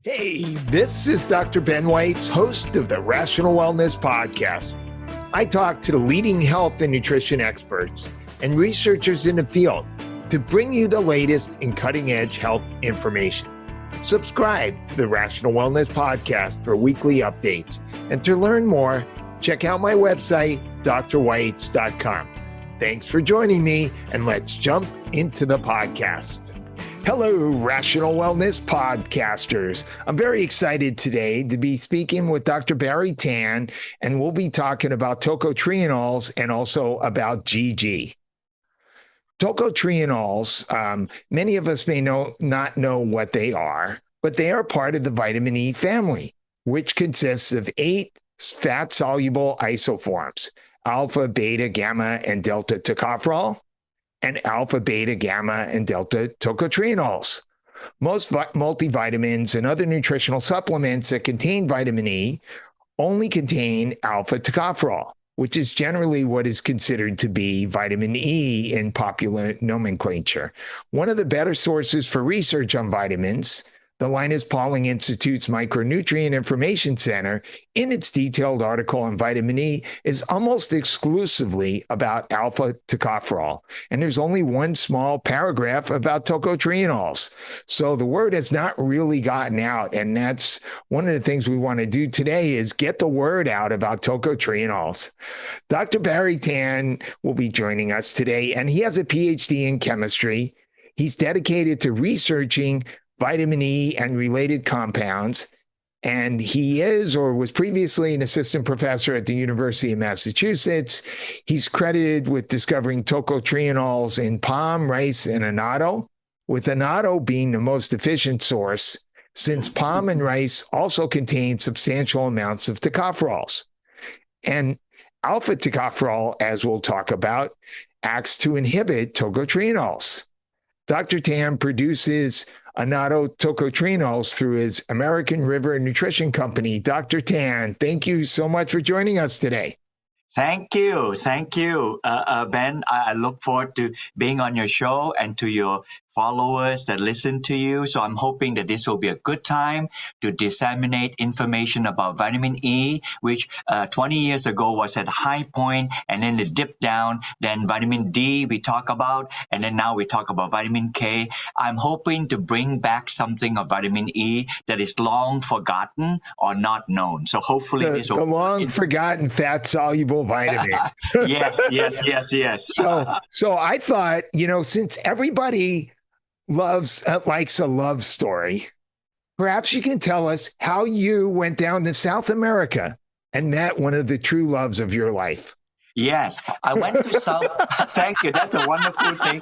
Hey, this is Dr. Ben Weitz, host of the Rational Wellness Podcast. I talk to the leading health and nutrition experts and researchers in the field to bring you the latest in cutting-edge health information. Subscribe to the Rational Wellness Podcast for weekly updates. And to learn more, check out my website, drweitz.com. Thanks for joining me, and let's jump into the podcast. Hello, Rational Wellness Podcasters. I'm very excited today to be speaking with Dr. Barrie Tan, and we'll be talking about tocotrienols and also about GG. Tocotrienols, many of us may not know what they are, but they are part of the vitamin E family, which consists of 8 fat-soluble isoforms: alpha, beta, gamma, and delta tocopherol, and alpha, beta, gamma, and delta tocotrienols. Most multivitamins and other nutritional supplements that contain vitamin E only contain alpha tocopherol, which is generally what is considered to be vitamin E in popular nomenclature. One of the better sources for research on vitamins, the Linus Pauling Institute's Micronutrient Information Center, in its detailed article on vitamin E, is almost exclusively about alpha tocopherol. And there's only one small paragraph about tocotrienols. So the word has not really gotten out. And that's one of the things we want to do today is get the word out about tocotrienols. Dr. Barrie Tan will be joining us today, and he has a PhD in chemistry. He's dedicated to researching vitamin E and related compounds. And he is or was previously an assistant professor at the University of Massachusetts. He's credited with discovering tocotrienols in palm, rice, and annatto, with annatto being the most efficient source, since palm and rice also contain substantial amounts of tocopherols. And alpha tocopherol, as we'll talk about, acts to inhibit tocotrienols. Dr. Tan produces Annatto Tocotrienols through his American River Nutrition Company. Dr. Tan, thank you so much for joining us today. Thank you. Ben. I look forward to being on your show and to your followers that listen to you. So I'm hoping that this will be a good time to disseminate information about vitamin E, which 20 years ago was at a high point, and then it dipped down. Then vitamin D we talk about, and then now we talk about vitamin K. I'm hoping to bring back something of vitamin E that is long forgotten or not known. So hopefully this will... The long forgotten fat-soluble vitamin. Yes. So I thought, since everybody likes a love story, perhaps you can tell us how you went down to South America and met one of the true loves of your life. Yes, I went to South. Thank you. That's a wonderful thing.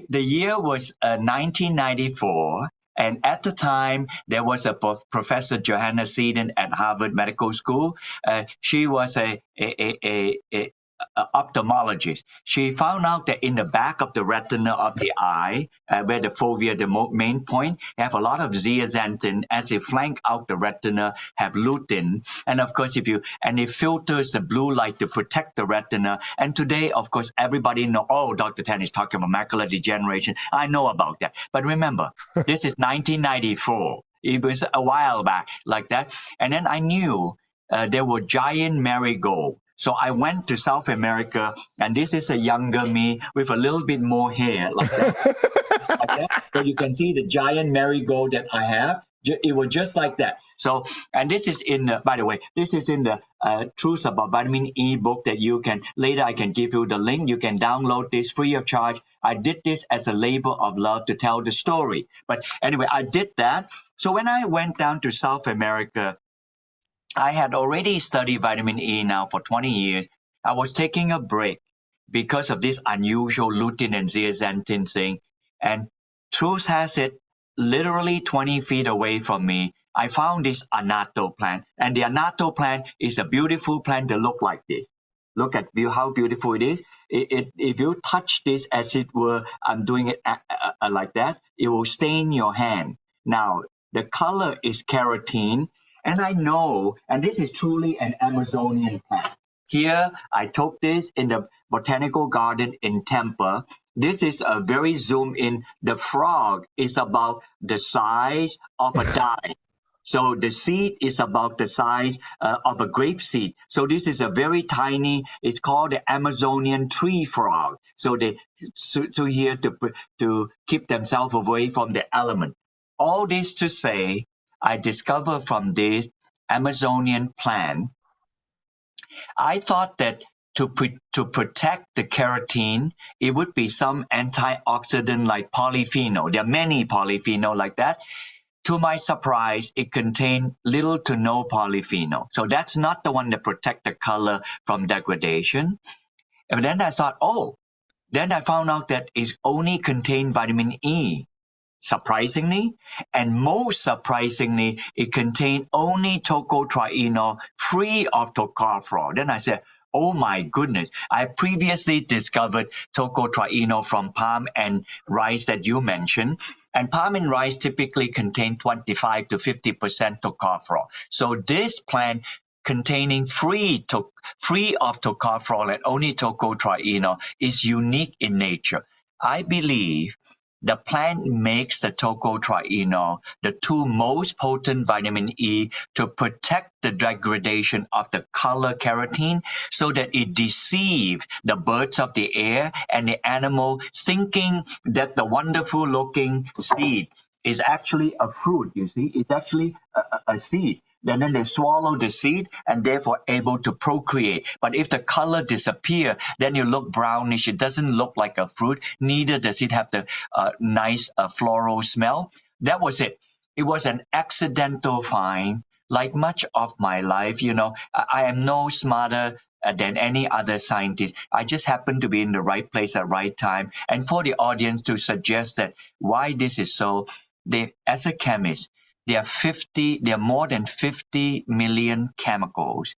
The year was 1994. And at the time, there was a Professor Johanna Seiden at Harvard Medical School. She was a ophthalmologist. She found out that in the back of the retina of the eye, where the fovea, the main point, have a lot of zeaxanthin as they flank out the retina, have lutein. And of course, it filters the blue light to protect the retina. And today, of course, everybody know, Dr. Tan is talking about macular degeneration. I know about that. But remember, this is 1994. It was a while back like that. And then I knew there were giant marigold. So I went to South America, and this is a younger me with a little bit more hair like that. So you can see the giant marigold that I have. It was just like that. So, and this is by the way, this is in the Truth About Vitamin E book that you can, later I can give you the link. You can download this free of charge. I did this as a labor of love to tell the story. But anyway, I did that. So when I went down to South America, I had already studied vitamin E now for 20 years. I was taking a break because of this unusual lutein and zeaxanthin thing. And truth has it, literally 20 feet away from me, I found this annatto plant. And the annatto plant is a beautiful plant that look like this. Look at how beautiful it is. If you touch this as it were, I'm doing it like that, it will stain your hand. Now, the color is carotene. And I know, and this is truly an Amazonian plant. Here, I took this in botanical garden in Tampa. This is a very zoom in. The frog is about the size of a dime. So the seed is about the size of a grape seed. So this is a very tiny, it's called the Amazonian tree frog. So they here to keep themselves away from the element. All this to say, I discovered from this Amazonian plant, I thought that to protect the keratin, it would be some antioxidant like polyphenol. There are many polyphenol like that. To my surprise, it contained little to no polyphenol. So that's not the one that protect the color from degradation. And then I thought, then I found out that it only contained vitamin E, surprisingly. And most surprisingly, it contained only tocotrienol, free of tocopherol. Then I said, oh my goodness, I previously discovered tocotrienol from palm and rice that you mentioned. And palm and rice typically contain 25 to 50% tocopherol. So this plant containing free of tocopherol and only tocotrienol is unique in nature. I believe the plant makes the tocotrienol the two most potent vitamin E to protect the degradation of the color keratin so that it deceives the birds of the air and the animal, thinking that the wonderful looking seed is actually a fruit. You see, it's actually a seed. And then they swallow the seed and therefore able to procreate. But if the color disappear, then you look brownish. It doesn't look like a fruit. Neither does it have the nice floral smell. That was it. It was an accidental find. Like much of my life, I am no smarter than any other scientist. I just happen to be in the right place at right time. And for the audience to suggest that why this is so, as a chemist, there are more than 50 million chemicals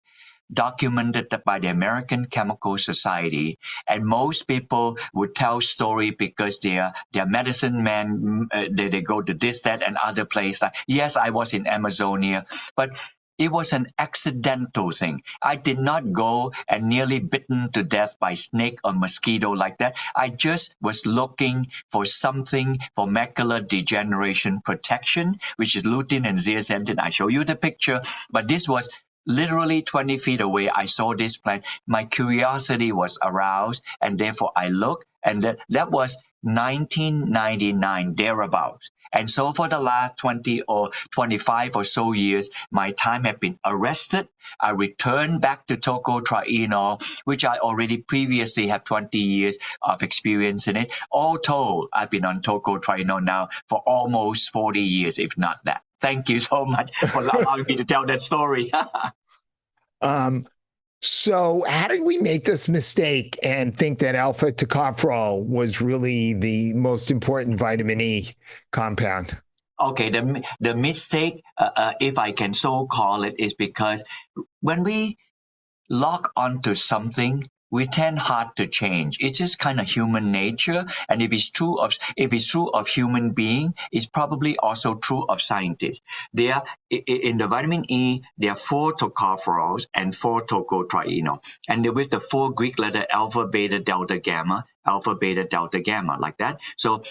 documented by the American Chemical Society, and most people would tell story because they are medicine men. They go to this, that, and other place. Yes, I was in Amazonia, but it was an accidental thing. I did not go and nearly bitten to death by snake or mosquito like that. I just was looking for something for macular degeneration protection, which is lutein and zeaxanthin. I show you the picture, but this was literally 20 feet away. I saw this plant. My curiosity was aroused, and therefore I looked, and that was 1999, thereabouts. And so for the last 20 or 25 or so years, my time had been arrested. I returned back to tocotrienol, which I already previously have 20 years of experience in it. All told, I've been on tocotrienol now for almost 40 years, if not that. Thank you so much for allowing me to tell that story. So how did we make this mistake and think that alpha tocopherol was really the most important vitamin E compound? Okay, the mistake, if I can so call it, is because when we lock onto something, we tend hard to change. It's just kind of human nature, and if it's true of human being, it's probably also true of scientists. There, in the vitamin E, there are 4 tocopherols and 4 tocotrienol, and with the 4 Greek letter alpha, beta, delta, gamma, like that. So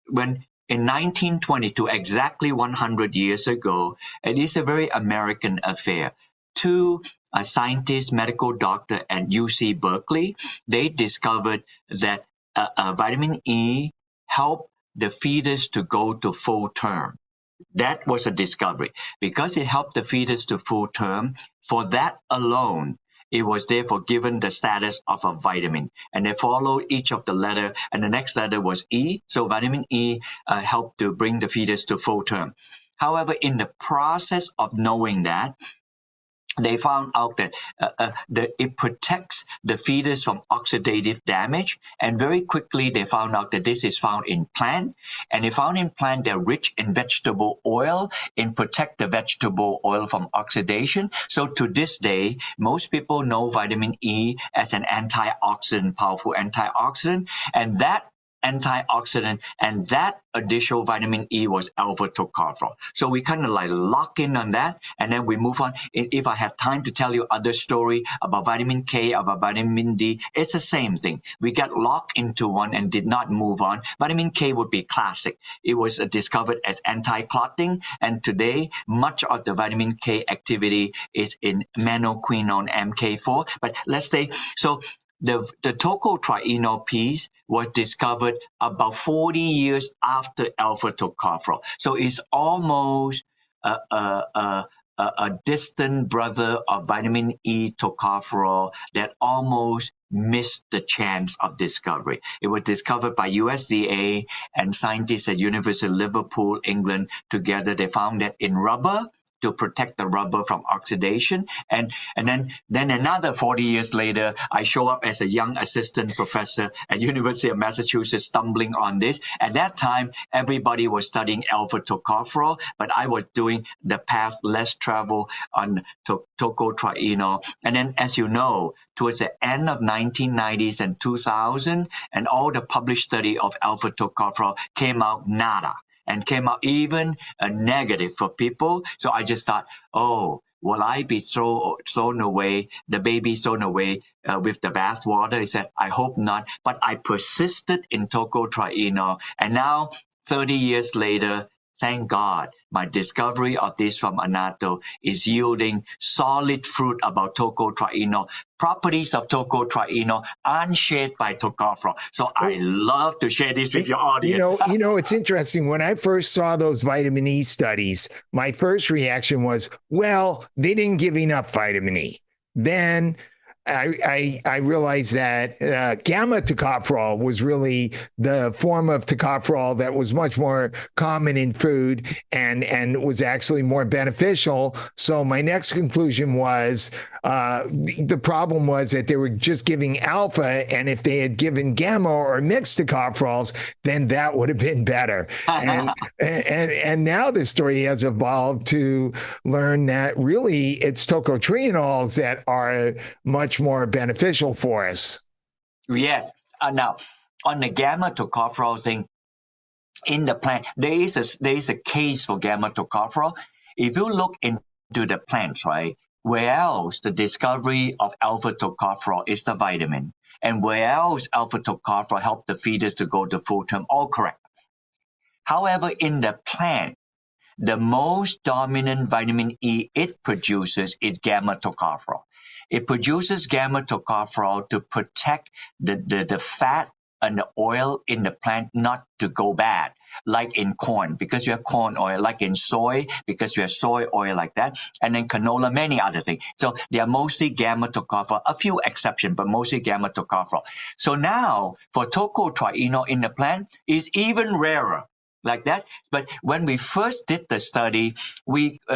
when in 1922, exactly 100 years ago, it is a very American affair. 2 a scientist, medical doctor at UC Berkeley, they discovered that vitamin E helped the fetus to go to full term. That was a discovery. Because it helped the fetus to full term, for that alone, it was therefore given the status of a vitamin. And they followed each of the letter, and the next letter was E. So vitamin E helped to bring the fetus to full term. However, in the process of knowing that, they found out that it protects the fetus from oxidative damage. And very quickly, they found out that this is found in plant. And they found in plant they're rich in vegetable oil and protect the vegetable oil from oxidation. So to this day, most people know vitamin E as an antioxidant, powerful antioxidant. And that antioxidant, and that additional vitamin E was alpha tocopherol. So we kind of like lock in on that, and then we move on. If I have time to tell you other story about vitamin K, about vitamin D, it's the same thing. We got locked into one and did not move on. Vitamin K would be classic. It was discovered as anti-clotting, and today much of the vitamin K activity is in menaquinone MK4. But let's say, so the tocotrienol piece was discovered about 40 years after alpha tocopherol. So it's almost a distant brother of vitamin E tocopherol that almost missed the chance of discovery. It was discovered by USDA and scientists at University of Liverpool, England. Together, they found that in rubber, to protect the rubber from oxidation. And then another 40 years later, I show up as a young assistant professor at University of Massachusetts stumbling on this. At that time, everybody was studying alpha tocopherol, but I was doing the path less traveled on tocotrienol. And then, as you know, towards the end of 1990s and 2000, and all the published study of alpha tocopherol came out nada. And came out even a negative for people. So I just thought, oh, will I be thrown away, the baby thrown away with the bathwater? He said, I hope not. But I persisted in tocotrienol. And now, 30 years later, thank God, my discovery of this from Annatto is yielding solid fruit about tocotrienol. Properties of tocotrienol unshared by tocopherol. So I love to share this with your audience. It's interesting. When I first saw those vitamin E studies, my first reaction was, well, they didn't give enough vitamin E. Then I realized that gamma tocopherol was really the form of tocopherol that was much more common in food and was actually more beneficial. So my next conclusion was the problem was that they were just giving alpha, and if they had given gamma or mixed tocopherols, then that would have been better. And now the story has evolved to learn that really it's tocotrienols that are much more beneficial for us. Yes. Now, on the gamma tocopherol thing, in the plant, there is a case for gamma tocopherol. If you look into the plants, right, where else the discovery of alpha tocopherol is the vitamin, and where else alpha tocopherol helped the fetus to go to full term, all correct. However, in the plant, the most dominant vitamin E it produces is gamma tocopherol. It produces gamma tocopherol to protect the fat and the oil in the plant not to go bad, like in corn, because you have corn oil, like in soy, because you have soy oil like that, and then canola, many other things. So they are mostly gamma tocopherol, a few exceptions, but mostly gamma tocopherol. So now for tocotrienol in the plant is even rarer. Like that. But when we first did the study,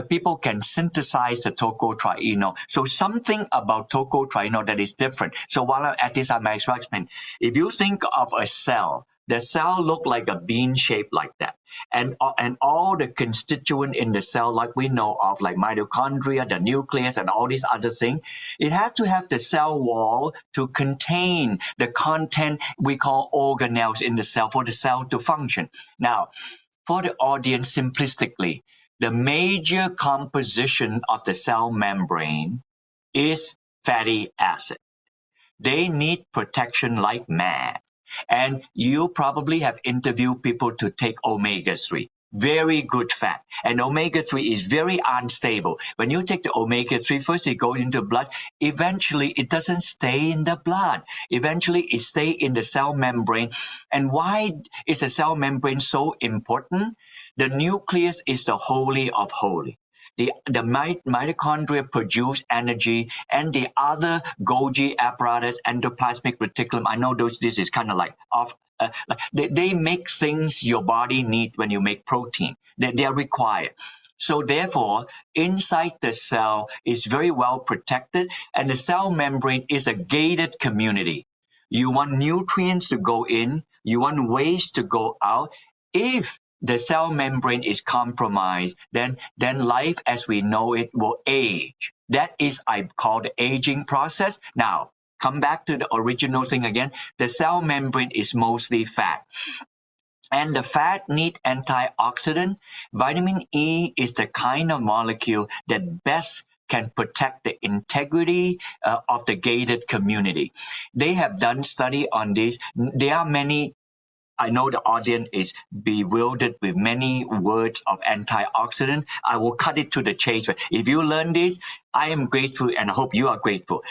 people can synthesize the tocotrienol. So something about tocotrienol that is different. So while I'm at this, I might explain. If you think of a cell, the cell look like a bean shape like that. And all the constituent in the cell, like we know of, like mitochondria, the nucleus, and all these other things, it had to have the cell wall to contain the content we call organelles in the cell for the cell to function. Now, for the audience, simplistically, the major composition of the cell membrane is fatty acid. They need protection like mad. And you probably have interviewed people to take omega-3, very good fat. And omega-3 is very unstable. When you take the omega-3, first it goes into blood. Eventually, it doesn't stay in the blood. Eventually, it stays in the cell membrane. And why is the cell membrane so important? The nucleus is the holy of holy. The mitochondria produce energy, and the other Golgi apparatus, endoplasmic reticulum, I know this is kind of like off. They make things your body needs when you make protein. They are required. So therefore, inside the cell is very well protected, and the cell membrane is a gated community. You want nutrients to go in, you want waste to go out. If the cell membrane is compromised, then life as we know it will age. That is, I call the aging process. Now, come back to the original thing again. The cell membrane is mostly fat. And the fat need antioxidant. Vitamin E is the kind of molecule that best can protect the integrity of the gated community. They have done study on this. There are many. I know the audience is bewildered with many words of antioxidant. I will cut it to the chase. If you learn this, I am grateful and I hope you are grateful.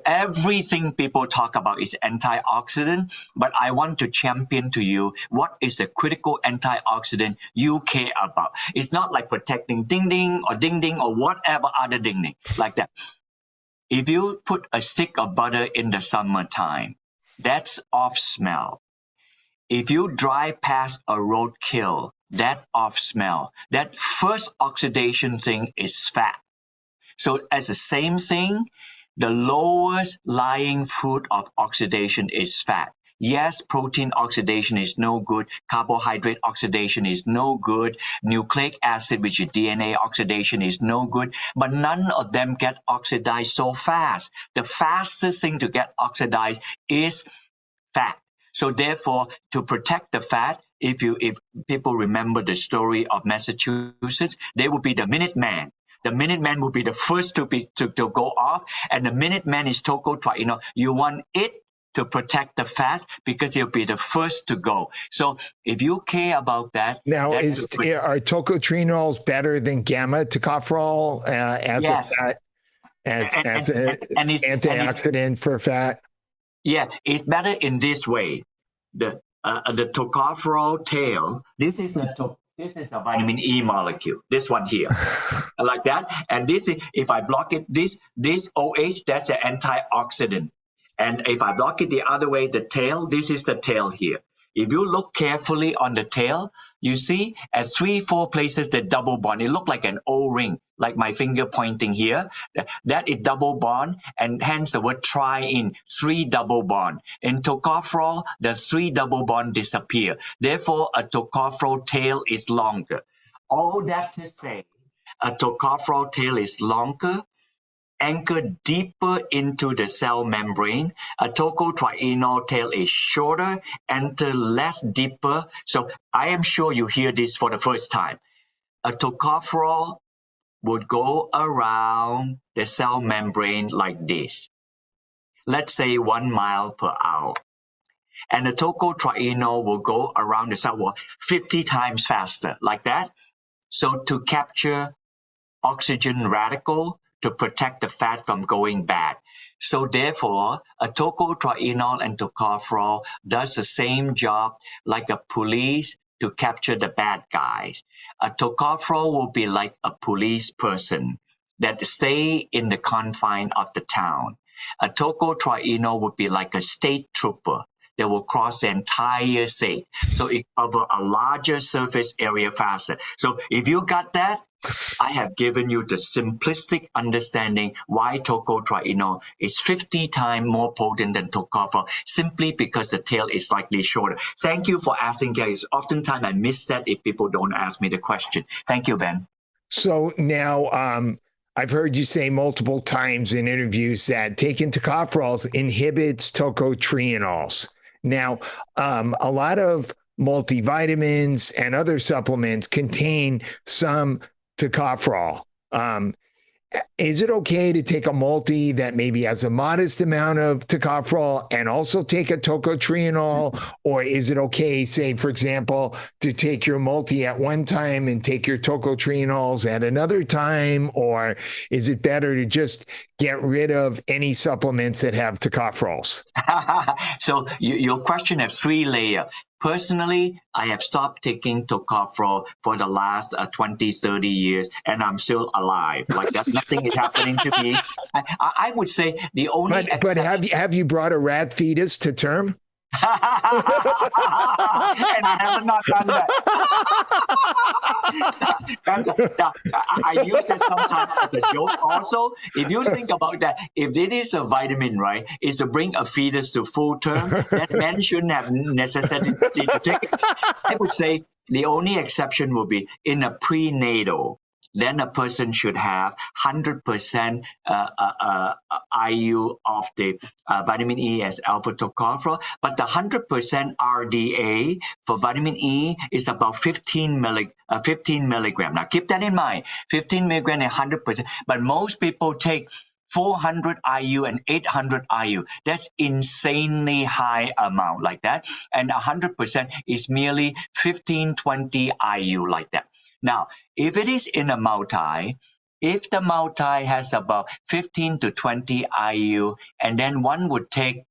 Everything people talk about is antioxidant, but I want to champion to you what is the critical antioxidant you care about. It's not like protecting ding-ding or whatever other ding-ding like that. If you put a stick of butter in the summertime, that's off smell. If you drive past a roadkill, that off smell, that first oxidation thing is fat. So as the same thing, the lowest lying fruit of oxidation is fat. Yes, protein oxidation is no good. Carbohydrate oxidation is no good. Nucleic acid, which is DNA oxidation, is no good. But none of them get oxidized so fast. The fastest thing to get oxidized is fat. So therefore, to protect the fat, if people remember the story of Massachusetts, they would be the Minuteman. The Minuteman will be the first to go off, and the Minuteman is tocotrienol. You want it to protect the fat because it'll be the first to go. So if you care about that, now are tocotrienols better than gamma tocopherol as an antioxidant for fat? Yeah, it's better in this way. The tocopherol tail. This is a vitamin E molecule. This one here, like that. And this is, if I block it, this OH, that's an antioxidant. And if I block it the other way, the tail, this is the tail here. If you look carefully on the tail, you see at 3-4 places the double bond. It looked like an O-ring, like my finger pointing here. That is double bond, and hence the word tri-in, 3 double bond. In tocopherol, the 3 double bond disappear. Therefore, a tocopherol tail is longer. All that to say, a tocopherol tail is longer, anchored deeper into the cell membrane. A tocotrienol tail is shorter, enter less deeper. So I am sure you hear this for the first time. A tocopherol would go around the cell membrane like this. Let's say 1 mile per hour. And the tocotrienol will go around the cell wall 50 times faster, like that. So to capture oxygen radical, to protect the fat from going bad. So therefore, a tocotrienol and tocopherol does the same job like a police to capture the bad guys. A tocopherol will be like a police person that stay in the confine of the town. A tocotrienol would be like a state trooper that will cross the entire state. So it covers a larger surface area faster. So if you got that, I have given you the simplistic understanding why tocotrienol is 50 times more potent than tocopherol, simply because the tail is slightly shorter. Thank you for asking, guys. Oftentimes I miss that if people don't ask me the question. Thank you, Ben. So now I've heard you say multiple times in interviews that taking tocopherols inhibits tocotrienols. Now, a lot of multivitamins and other supplements contain some tocopherol. Is it okay to take a multi that maybe has a modest amount of tocopherol and also take a tocotrienol? Or is it okay, say, for example, to take your multi at one time and take your tocotrienols at another time? Or is it better to just get rid of any supplements that have tocopherols? So your question has 3 layers. Personally, I have stopped taking tocopherol for the last 20, 30 years, and I'm still alive. Like that, nothing is happening to me. I would say the only But have you brought a rat fetus to term? And I have not done that. I use it sometimes as a joke also. If you think about that, if it is a vitamin, right, is to bring a fetus to full term, that man shouldn't have necessity to take it. I would say the only exception will be in a prenatal. then a person should have 100% IU of the vitamin E as alpha tocopherol, but the 100% RDA for vitamin E is about 15 milligram. Now keep that in mind, 15 milligram and 100%, but most people take 400 IU and 800 IU. That's insanely high amount like that. And 100% is merely 15, 20 IU like that. Now, if it is in a multi, if the multi has about 15 to 20 IU, and then one would take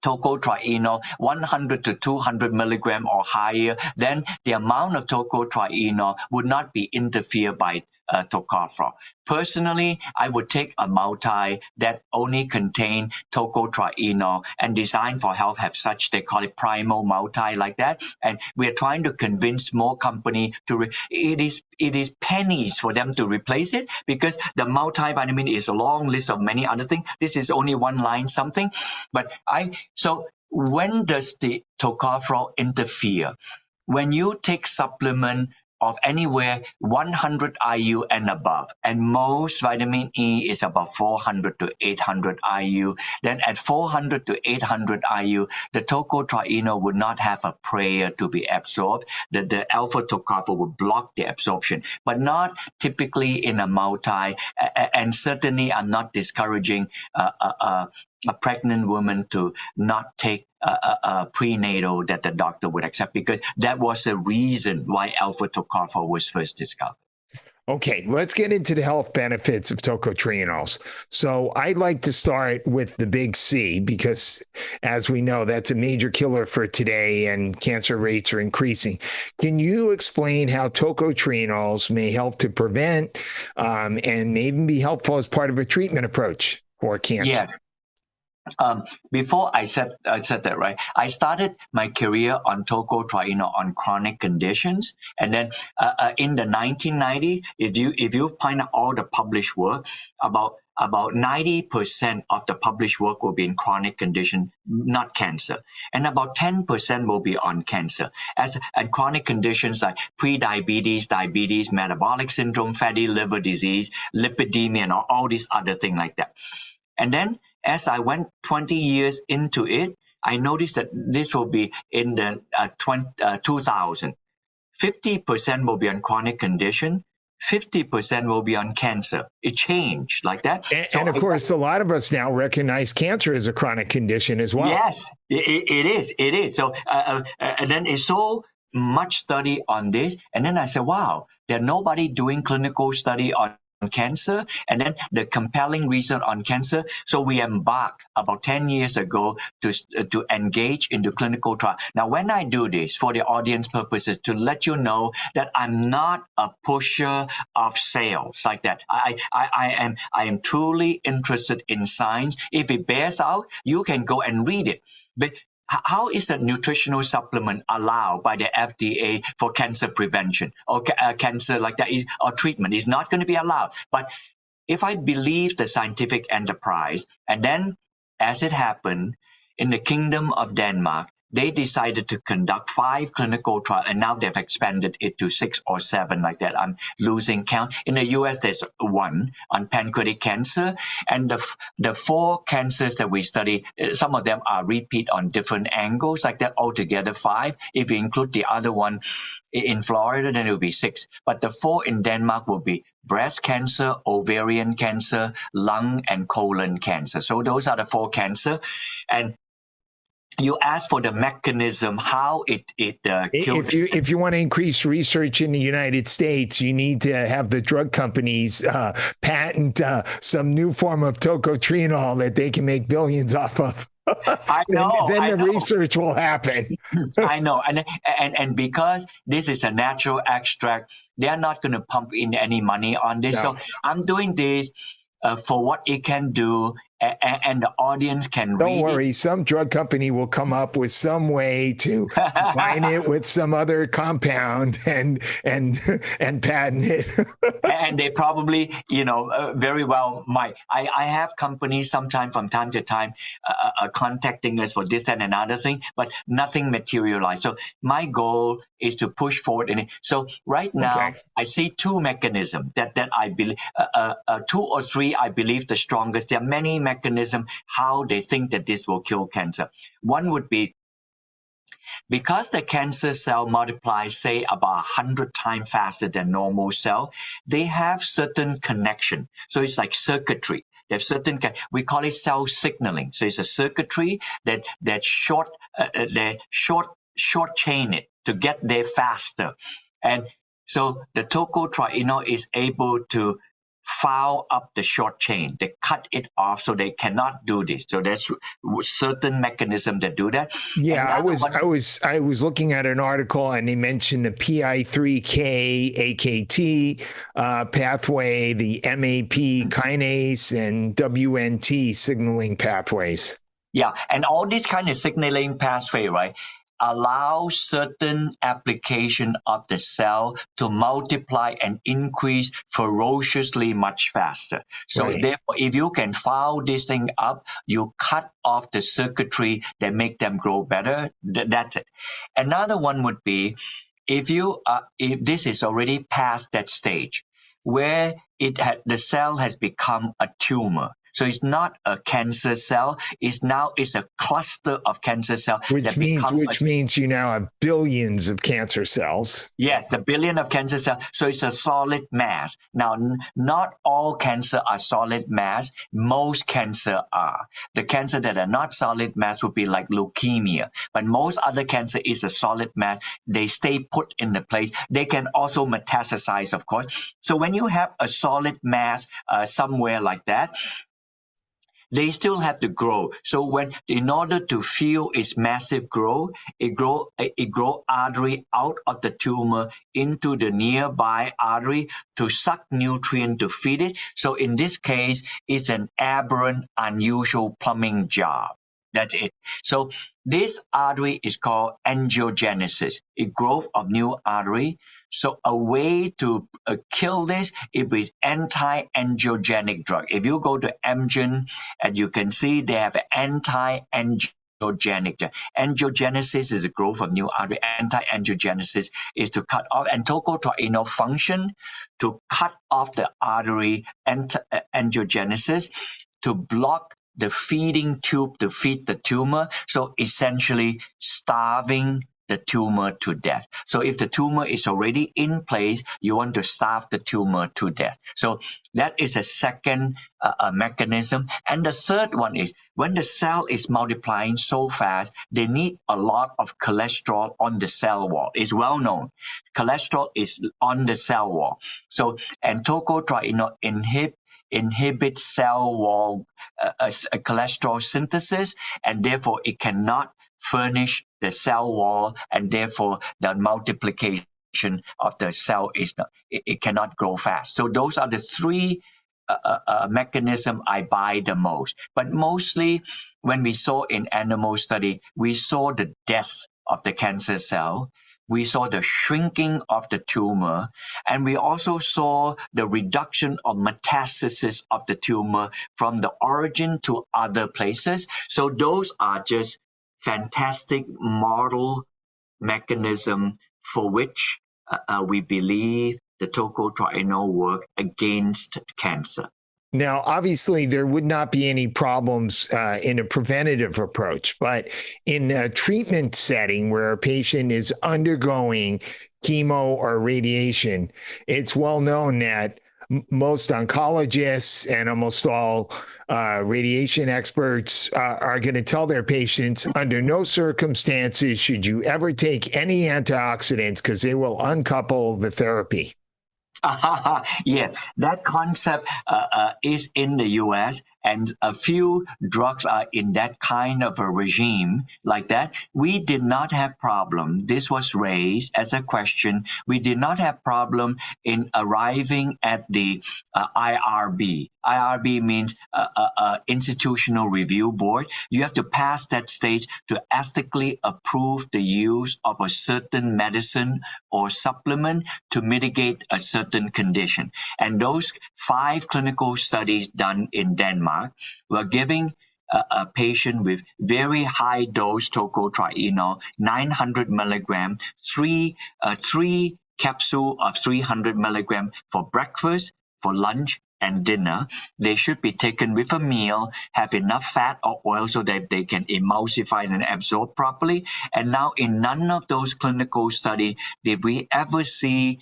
tocotrienol 100 to 200 milligram or higher, then the amount of tocotrienol would not be interfered by tocopherol. Personally, I would take a multi that only contain tocotrienol and designed for health have such, they call it primal multi like that. And we're trying to convince more company to, it is pennies for them to replace it, because the multivitamin is a long list of many other things. This is only one line something. So when does the tocopherol interfere? When you take supplement of anywhere 100 IU and above, and most vitamin E is about 400 to 800 IU, then at 400 to 800 IU, the tocotrienol would not have a prayer to be absorbed. The alpha tocopherol would block the absorption, but not typically in a multi, and certainly I'm not discouraging a pregnant woman to not take a prenatal that the doctor would accept, because that was the reason why alpha tocopherol was first discovered. Okay, let's get into the health benefits of tocotrienols. So I'd like to start with the big C, because as we know, that's a major killer for today and cancer rates are increasing. Can you explain how tocotrienols may help to prevent and may even be helpful as part of a treatment approach for cancer? Yes. Before I said that, right, I started my career on tocotrienol on chronic conditions, and then in the 1990s, if you find out all the published work, about 90% of the published work will be in chronic condition, not cancer, and about 10% will be on cancer. And chronic conditions like pre-diabetes, diabetes, metabolic syndrome, fatty liver disease, lipidemia, and all these other things like that. And then as I went 20 years into it, I noticed that this will be in the 2000. 50% will be on chronic condition, 50% will be on cancer. It changed like that. And of course, a lot of us now recognize cancer as a chronic condition as well. Yes, it is. So, and then it's so much study on this. And then I said, wow, there's nobody doing clinical study on cancer, and then the compelling reason on cancer. So we embarked about 10 years ago to engage into clinical trial. Now, when I do this for the audience purposes, to let you know that I'm not a pusher of sales like that. I am truly interested in science. If it bears out, you can go and read it. But how is a nutritional supplement allowed by the FDA for cancer prevention or cancer like that or treatment? Is not going to be allowed. But if I believe the scientific enterprise, and then as it happened in the Kingdom of Denmark, they decided to conduct 5 clinical trials, and now they've expanded it to 6 or 7 like that. I'm losing count. In the US, there's 1 on pancreatic cancer, and the 4 cancers that we study, some of them are repeat on different angles like that, altogether 5. If you include the other one in Florida, then it will be 6. But the 4 in Denmark will be breast cancer, ovarian cancer, lung, and colon cancer. So those are the 4 cancer. And you asked for the mechanism, how it kills. If you want to increase research in the United States, you need to have the drug companies patent some new form of tocotrienol that they can make billions off of. I know. Then the research will happen. I know, and because this is a natural extract, they are not going to pump in any money on this. No. So I'm doing this for what it can do and the audience can read Don't worry, some drug company will come up with some way to combine it with some other compound and patent it. And they probably, very well might. I have companies sometime from time to time contacting us for this and another thing, but nothing materialized. So my goal is to push forward in it. So right now, I see two mechanisms that I believe, two or three I believe the strongest. There are many mechanisms how they think that this will kill cancer. One would be because the cancer cell multiplies, say, about 100 times faster than normal cell, they have certain connection. So it's like circuitry. They have certain, we call it cell signaling. So it's a circuitry that short chain it to get there faster. And so the tocotrienol is able to foul up the short chain. They cut it off so they cannot do this. So there's certain mechanism that do that. Yeah, I was looking at an article and they mentioned the PI3K AKT pathway, the MAP kinase, and WNT signaling pathways. Yeah, and all these kind of signaling pathway, right, allow certain application of the cell to multiply and increase ferociously much faster. So therefore, if you can foul this thing up, you cut off the circuitry that make them grow better. That's it. Another one would be if this is already past that stage where the cell has become a tumor. So it's not a cancer cell. It's a cluster of cancer cells. Which means you now have billions of cancer cells. Yes, the billion of cancer cells. So it's a solid mass. Now, not all cancer are solid mass. Most cancer are. The cancer that are not solid mass would be like leukemia. But most other cancer is a solid mass. They stay put in the place. They can also metastasize, of course. So when you have a solid mass somewhere like that, they still have to grow. So in order to fuel its massive growth, it grow artery out of the tumor into the nearby artery to suck nutrient to feed it. So in this case, it's an aberrant, unusual plumbing job. That's it. So this artery is called angiogenesis, a growth of new artery. So a way to kill this is anti-angiogenic drug. If you go to Amgen, and you can see they have anti-angiogenic drug. Angiogenesis is the growth of new artery. Anti-angiogenesis is to cut off, and tocotrienol function to cut off the artery angiogenesis to block the feeding tube to feed the tumor. So essentially starving the tumor to death. So if the tumor is already in place, you want to starve the tumor to death. So that is a second mechanism. And the third one is when the cell is multiplying so fast, they need a lot of cholesterol on the cell wall. It's well known. Cholesterol is on the cell wall. So, and tocotrienol inhibits cell wall cholesterol synthesis, and therefore it cannot furnish the cell wall, and therefore the multiplication of the cell it cannot grow fast. So those are the three mechanism I buy the most. But mostly when we saw in animal study, we saw the death of the cancer cell. We saw the shrinking of the tumor, and we also saw the reduction of metastasis of the tumor from the origin to other places. So those are just fantastic model mechanism for which we believe the tocotrienol work against cancer. Now, obviously, there would not be any problems in a preventative approach, but in a treatment setting where a patient is undergoing chemo or radiation, it's well known that most oncologists and almost all radiation experts are going to tell their patients under no circumstances should you ever take any antioxidants because they will uncouple the therapy. Yeah, that concept is in the U.S. and a few drugs are in that kind of a regime like that, we did not have problem. This was raised as a question. We did not have problem in arriving at the IRB. IRB means Institutional Review Board. You have to pass that stage to ethically approve the use of a certain medicine or supplement to mitigate a certain condition. And those 5 clinical studies done in Denmark were giving a patient with very high dose tocotrienol, 900 milligram, three capsule of 300 milligram for breakfast, for lunch, and dinner. They should be taken with a meal, have enough fat or oil so that they can emulsify and absorb properly. And now in none of those clinical studies did we ever see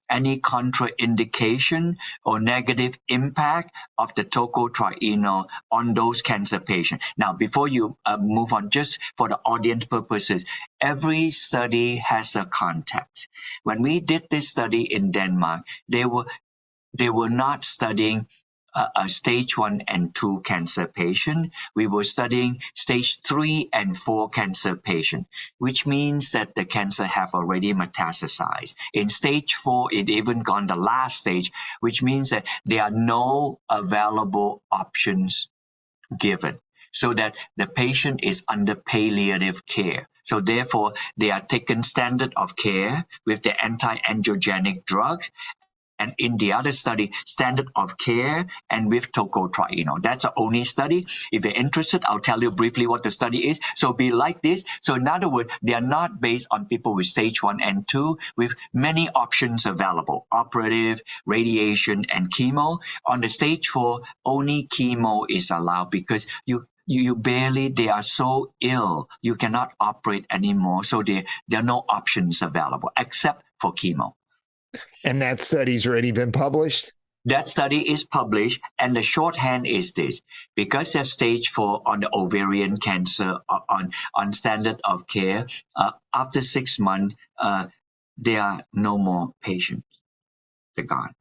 any contraindication or negative impact of the tocotrienol on those cancer patients. Now, before you move on, just for the audience purposes, every study has a context. When we did this study in Denmark, they were not studying a stage 1 and 2 cancer patient. We were studying stage 3 and 4 cancer patient, which means that the cancer have already metastasized. In stage 4, it even gone the last stage, which means that there are no available options given, so that the patient is under palliative care. So therefore, they are taken standard of care with the anti-angiogenic drugs, and in the other study, standard of care and with tocotrienol. That's the only study. If you're interested, I'll tell you briefly what the study is. So be like this. So in other words, they are not based on people with stage 1 and 2 with many options available, operative, radiation, and chemo. On the stage 4, only chemo is allowed because you barely, they are so ill, you cannot operate anymore. So there are no options available except for chemo. And that study's already been published? That study is published, and the shorthand is this. Because they're stage 4 on the ovarian cancer on standard of care, after 6 months, there are no more patients. They're gone.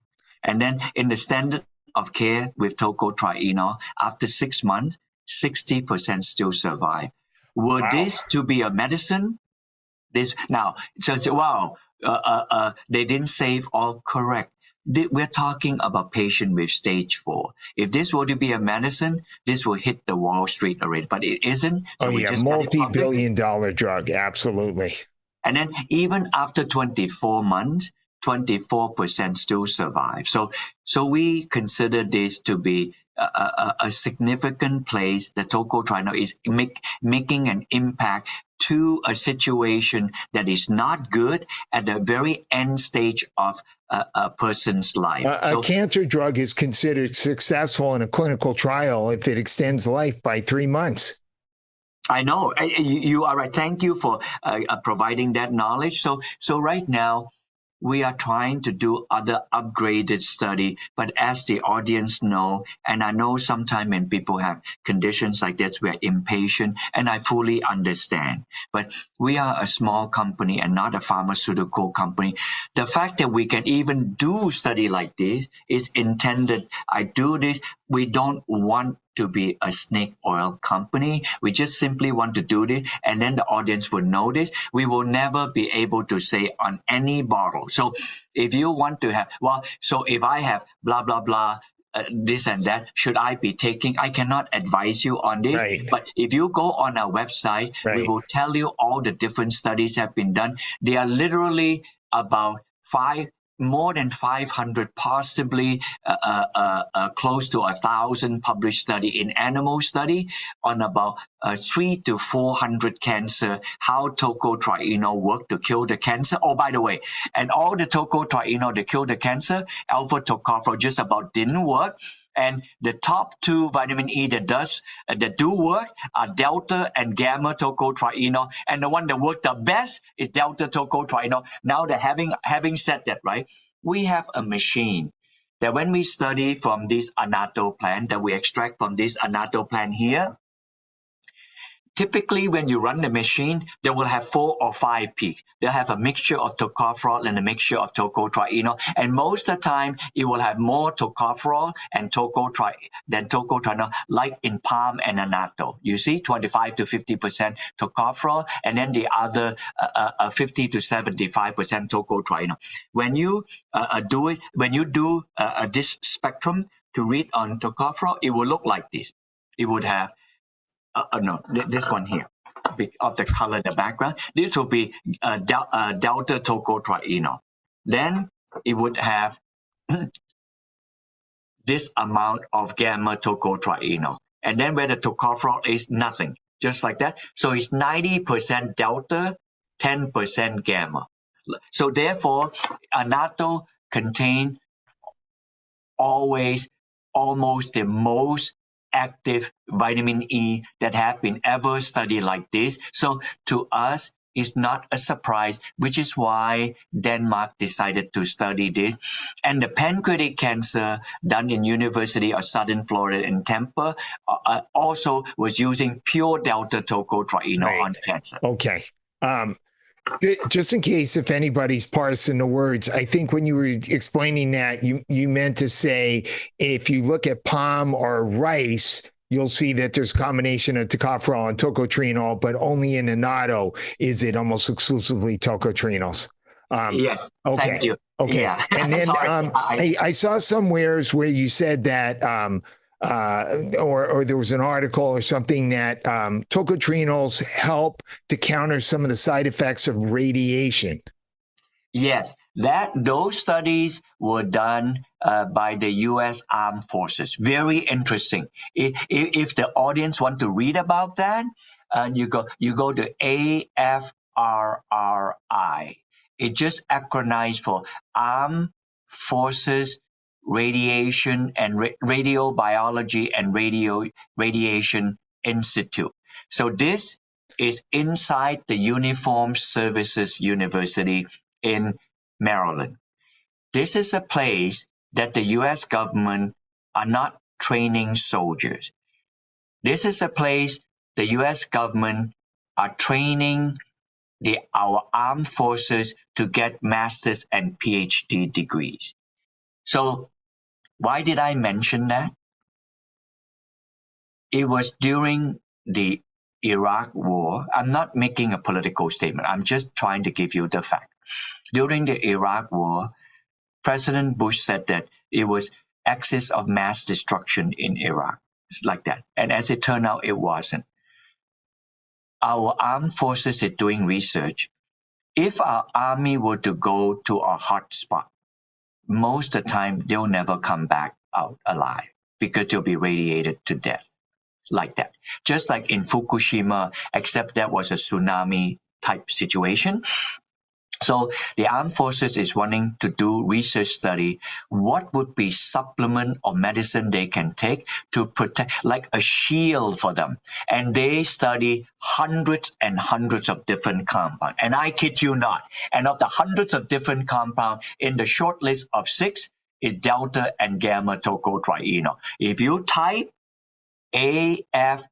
And then in the standard of care with tocotrienol, after 6 months, 60% still survive. Were this to be a medicine? They didn't save all correct. We're talking about patient with stage 4. If this were to be a medicine, this will hit the Wall Street already, but it isn't. So multi-billion-dollar drug, absolutely. And then even after 24 months, 24% still survive. So we consider this to be a significant place. The tocotrienol is making an impact to a situation that is not good at the very end stage of a person's life. A cancer drug is considered successful in a clinical trial if it extends life by 3 months. I know. You are right. Thank you for providing that knowledge. So right now, we are trying to do other upgraded study, but as the audience know, and I know sometimes when people have conditions like this, we're impatient, and I fully understand. But we are a small company and not a pharmaceutical company. The fact that we can even do study like this is intended. I do this. We don't want to be a snake oil company. We just simply want to do this, and then the audience will know this. We will never be able to say on any bottle. So if you want to have, so if I have blah, blah, blah, this and that, should I be taking? I cannot advise you on this. Right. But if you go on our website, we will tell you all the different studies have been done. They are literally about more than 500, possibly close to 1,000 published study in animal study on about 300 to 400 cancer, how tocotrienol work to kill the cancer. Oh, by the way, and all the tocotrienol to kill the cancer, alpha tocopherol just about didn't work. And the top 2 vitamin E that do work are delta and gamma tocotrienol, and the one that worked the best is delta tocotrienol. Now that having said that, right, we have a machine that when we study from this annatto plant that we extract from this annatto plant here, typically when you run the machine, they will have 4 or 5 peaks. They'll have a mixture of tocopherol and a mixture of tocotrienol. And most of the time, it will have more tocopherol and than tocotrienol, like in palm and annatto. You see, 25 to 50% tocopherol, and then the other 50 to 75% tocotrienol. When you do this spectrum to read on tocopherol, it will look like this. It would have this one here, of the color, the background. This will be delta tocotrienol. Then it would have this amount of gamma tocotrienol. And then where the tocopherol is nothing, just like that. So it's 90% delta, 10% gamma. So therefore, annatto contain almost the most active vitamin E that have been ever studied like this. So to us, it's not a surprise, which is why Denmark decided to study this. And the pancreatic cancer done in University of Southern Florida in Tampa also was using pure delta tocotrienol on cancer. Okay. Just in case if anybody's parsing the words, I think when you were explaining that, you meant to say if you look at palm or rice, you'll see that there's a combination of tocopherol and tocotrienol, but only in annatto is it almost exclusively tocotrienols. Yes, okay. Thank you. Okay, yeah. And then I saw somewheres where you said that or there was an article or something that tocotrienols help to counter some of the side effects of radiation. Yes, those studies were done by the U.S. Armed Forces. Very interesting. If the audience want to read about that, you go to AFRRI. It just acronized for Armed Forces Radiation and Radiobiology and Radiation Institute. So this is inside the Uniformed Services University in Maryland. This is a place that the U.S. government are not training soldiers. This is a place the U.S. government are training our armed forces to get master's and PhD degrees. So why did I mention that? It was during the Iraq War. I'm not making a political statement. I'm just trying to give you the fact. During the Iraq War, President Bush said that it was axis of mass destruction in Iraq. It's like that. And as it turned out, it wasn't. Our armed forces are doing research. If our army were to go to a hot spot, most of the time, they'll never come back out alive because they'll be radiated to death like that. Just like in Fukushima, except that was a tsunami type situation. So the armed forces is wanting to do research study. What would be supplement or medicine they can take to protect, like a shield for them? And they study hundreds and hundreds of different compounds. And I kid you not. And of the hundreds of different compounds, in the short list of 6 is delta and gamma tocotrienol. If you type AFRRI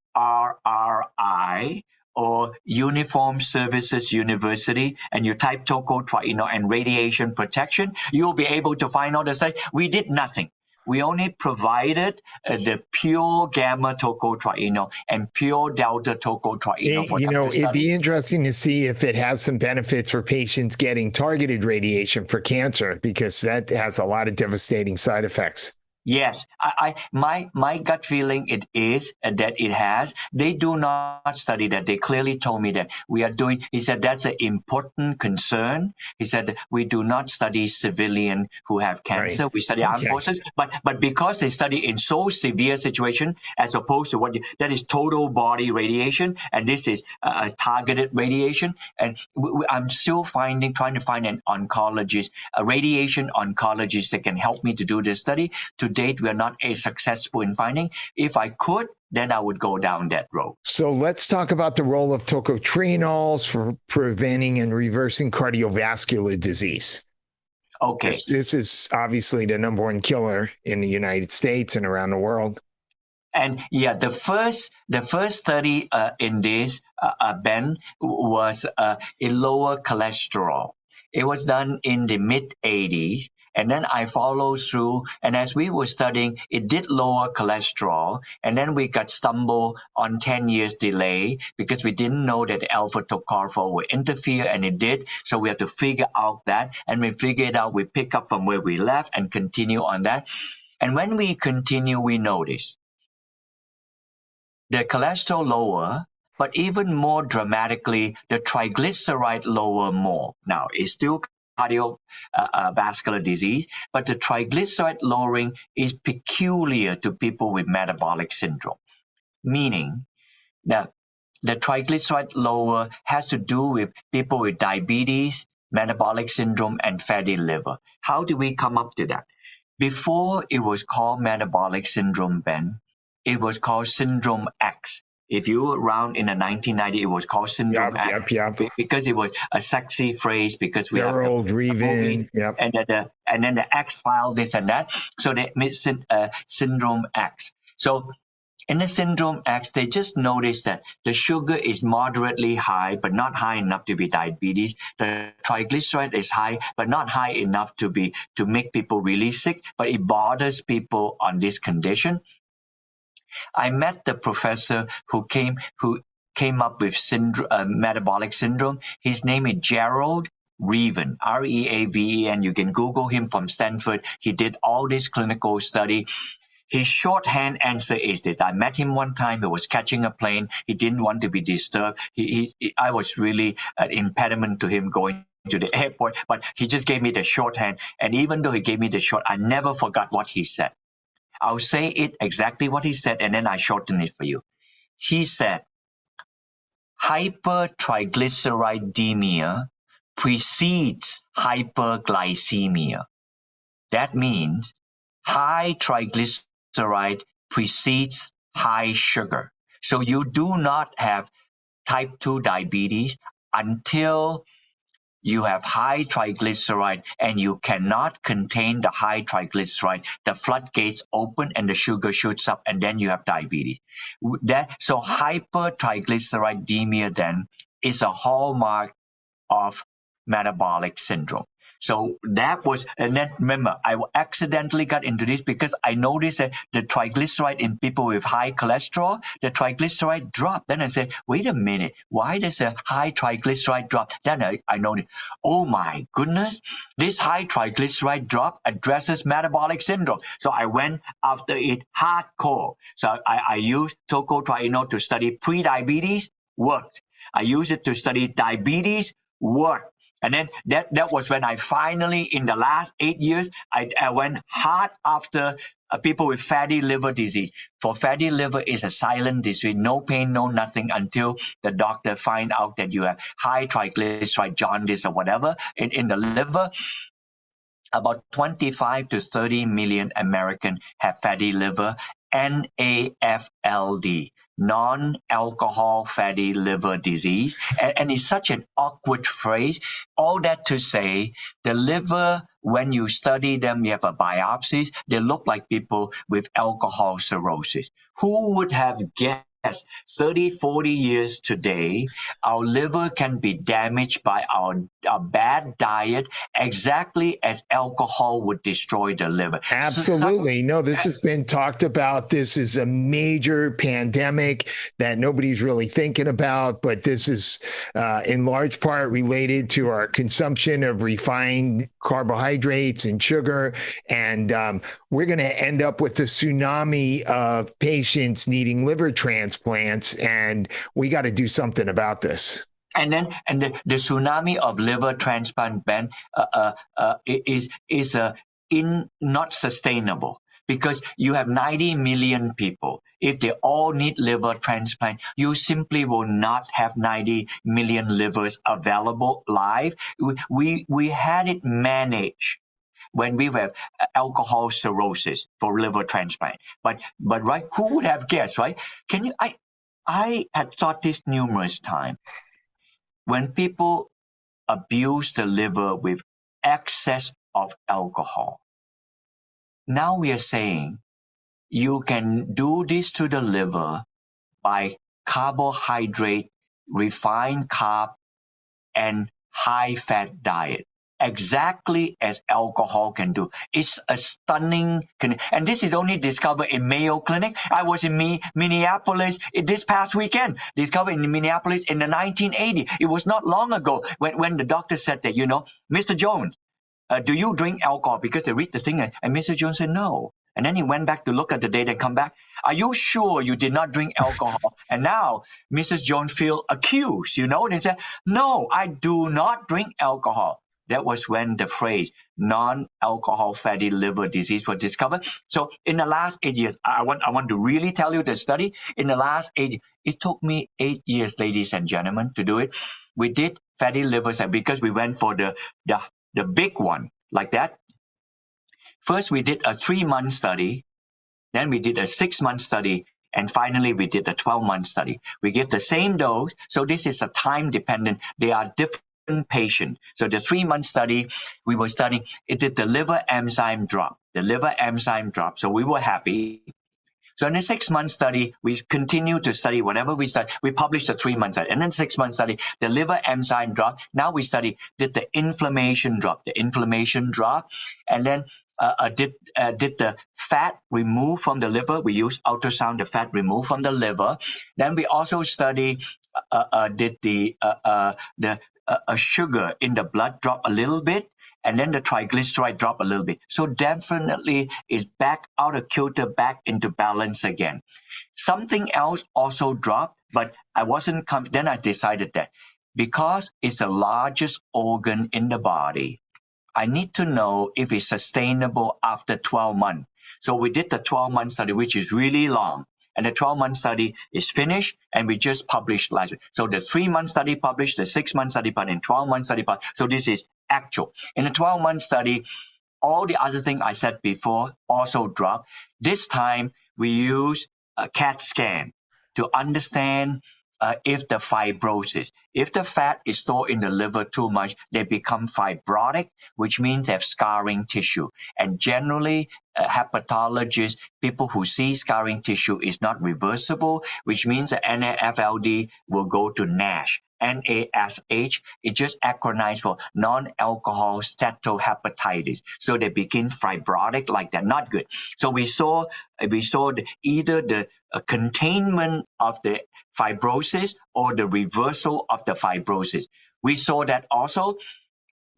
or Uniformed Services University, and you type tocotrienol and radiation protection, you'll be able to find out the study. We did nothing. We only provided the pure gamma tocotrienol and pure delta tocotrienol. It'd be interesting to see if it has some benefits for patients getting targeted radiation for cancer, because that has a lot of devastating side effects. Yes, my gut feeling it is that it has. They do not study that. They clearly told me that we are doing. He said that's an important concern. He said we do not study civilian who have cancer. Right. We study armed forces, but because they study in so severe situation as opposed to that is total body radiation, and this is targeted radiation. And I'm still trying to find an oncologist, a radiation oncologist that can help me to do this study. To date, we are not as successful in finding. If I could, then I would go down that road. So let's talk about the role of tocotrienols for preventing and reversing cardiovascular disease. Okay. This is obviously the #1 killer in the United States and around the world. And yeah, the first study in this, Ben, was in lower cholesterol. It was done in the mid 80s. And then I followed through. And as we were studying, it did lower cholesterol. And then we got stumbled on 10 years delay because we didn't know that alpha tocopherol would interfere, and it did. So we had to figure out that. And we figured it out, we pick up from where we left and continue on that. And when we continue, we notice the cholesterol lower, but even more dramatically, the triglyceride lower more. Now, it's still cardiovascular disease, but the triglyceride lowering is peculiar to people with metabolic syndrome, meaning that the triglyceride lower has to do with people with diabetes, metabolic syndrome, and fatty liver. How do we come up to that? Before it was called metabolic syndrome, Ben, it was called Syndrome X. If you were around in the 1990s, it was called Syndrome X. Because it was a sexy phrase, because we have the movie, and then the X-File, this and that. So they made Syndrome X. So in the Syndrome X, they just noticed that the sugar is moderately high, but not high enough to be diabetes. The triglyceride is high, but not high enough to make people really sick, but it bothers people on this condition. I met the professor who came up with metabolic syndrome. His name is Gerald Reaven, Reaven. You can Google him, from Stanford. He did all this clinical study. His shorthand answer is this. I met him one time. He was catching a plane. He didn't want to be disturbed. I was really an impediment to him going to the airport, but he just gave me the shorthand. And even though he gave me the short, I never forgot what he said. I'll say it exactly what he said, and then I shorten it for you. He said, hypertriglyceridemia precedes hyperglycemia. That means high triglyceride precedes high sugar. So you do not have type 2 diabetes until you have high triglyceride, and you cannot contain the high triglyceride. The floodgates open and the sugar shoots up, and then you have diabetes. So hypertriglyceridemia then is a hallmark of metabolic syndrome. So that was, and then remember, I accidentally got into this because I noticed that the triglyceride in people with high cholesterol, the triglyceride dropped. Then I said, wait a minute, why does a high triglyceride drop? Then I noticed, oh my goodness, this high triglyceride drop addresses metabolic syndrome. So I went after it hardcore. So I used Tocotrienol to study pre-diabetes, worked. I used it to study diabetes, worked. And then that was when I finally, in the last 8 years, I went hard after people with fatty liver disease. For fatty liver is a silent disease, no pain, no nothing, until the doctor find out that you have high triglyceride, jaundice or whatever in the liver. About 25 to 30 million Americans have fatty liver, NAFLD. Non-alcohol fatty liver disease, and it's such an awkward phrase. All that to say, the liver, when you study them, you have a biopsies, they look like people with alcohol cirrhosis. Who would have guessed 30, 40 years today, our liver can be damaged by our bad diet, exactly as alcohol would destroy the liver. Absolutely. No, this has been talked about. This is a major pandemic that nobody's really thinking about, but this is in large part related to our consumption of refined carbohydrates and sugar. And we're going to end up with a tsunami of patients needing liver transplants, and we got to do something about this. And the tsunami of liver transplant, Ben, is not sustainable, because you have 90 million people. If they all need liver transplant, you simply will not have 90 million livers available live. We had it managed when we have alcohol cirrhosis for liver transplant. But right, who would have guessed, right? I had thought this numerous times. When people abuse the liver with excess of alcohol, now we are saying you can do this to the liver by carbohydrate, refined carb, and high-fat diet, exactly as alcohol can do. It's a stunning, and this is only discovered in Mayo Clinic. I was in Minneapolis this past weekend, discovered in Minneapolis in the 1980s. It was not long ago when the doctor said that, Mr. Jones, do you drink alcohol? Because they read the thing, and Mr. Jones said no. And then he went back to look at the data and come back. Are you sure you did not drink alcohol? And now Mrs. Jones feel accused, and he said, no, I do not drink alcohol. That was when the phrase non-alcohol fatty liver disease was discovered. So in the last 8 years, I want to really tell you the study. In the last 8 years, it took me 8 years, ladies and gentlemen, to do it. We did fatty livers because we went for the big one like that. First, we did a 3-month study. Then we did a 6-month study. And finally, we did a 12-month study. We give the same dose. So this is a time-dependent. They are different patients. So the 3-month study, we were studying, it did the liver enzyme drop. So we were happy. So in the 6-month study, we continue to study whatever we study. We published a 3-month study. And then 6-month study, the liver enzyme drop. Now we study, did the inflammation drop? And then did the fat remove from the liver? We use ultrasound, the fat removed from the liver. Then we also study, did the sugar in the blood drop a little bit? And then the triglyceride drop a little bit. So definitely it's back out of kilter, back into balance again. Something else also dropped, but I wasn't confident. I decided that because it's the largest organ in the body, I need to know if it's sustainable after 12 months. So we did the 12-month study, which is really long. And the 12-month study is finished, and we just published last week. So the 3-month study published, the 6-month study published, and 12-month study published. So this is actual. In the 12-month study, all the other things I said before also dropped. This time, we use a CAT scan to understand if the fibrosis, if the fat is stored in the liver too much, they become fibrotic, which means they have scarring tissue. And generally, hepatologists, people who see scarring tissue is not reversible, which means that NAFLD will go to NASH. NASH, it just acronymized for non-alcohol steatohepatitis. So they begin fibrotic like that, not good. So we saw either the containment of the fibrosis or the reversal of the fibrosis. We saw that also.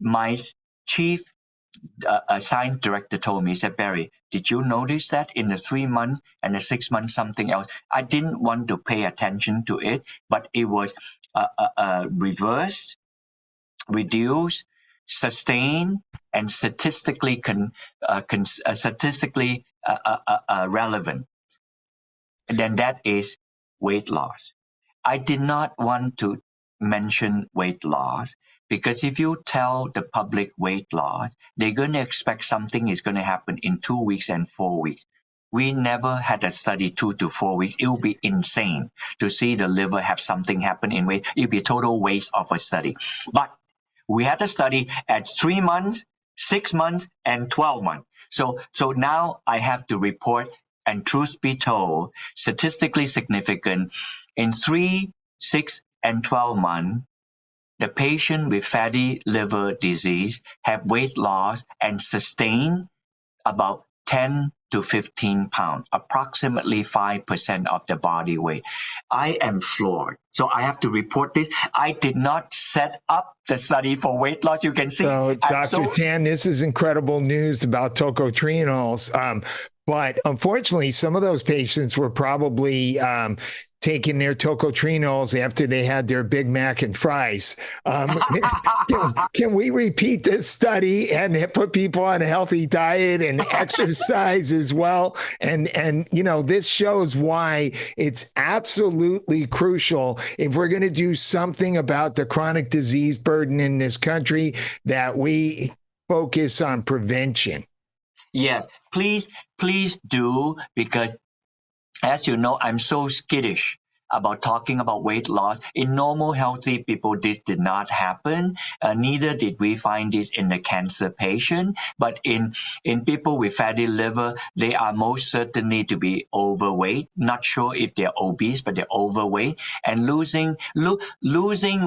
My chief science director told me, he said, Barrie, did you notice that in the 3 months and the 6 months something else? I didn't want to pay attention to it, but it was reversed, reduced, sustained, and statistically relevant. And then that is weight loss. I did not want to mention weight loss because if you tell the public weight loss, they're going to expect something is going to happen in 2 weeks and 4 weeks. We never had a study 2 to 4 weeks. It would be insane to see the liver have something happen in weight. It would be a total waste of a study. But we had a study at 3 months, 6 months, and 12 months. So now I have to report, and truth be told, statistically significant, in 3, 6, and 12 months, the patient with fatty liver disease have weight loss and sustain about 10 to 15 pounds, approximately 5% of the body weight. I am floored. So I have to report this. I did not set up the study for weight loss. You can see. So, Dr. Tan, this is incredible news about tocotrienols. But unfortunately, some of those patients were probably taking their tocotrienols after they had their Big Mac and fries. Can we repeat this study and put people on a healthy diet and exercise as well? And this shows why it's absolutely crucial if we're going to do something about the chronic disease burden in this country that we focus on prevention. Yes, please do, because as you know, I'm so skittish about talking about weight loss. In normal, healthy people, this did not happen. Neither did we find this in the cancer patient. But in people with fatty liver, they are most certainly to be overweight. Not sure if they're obese, but they're overweight. And losing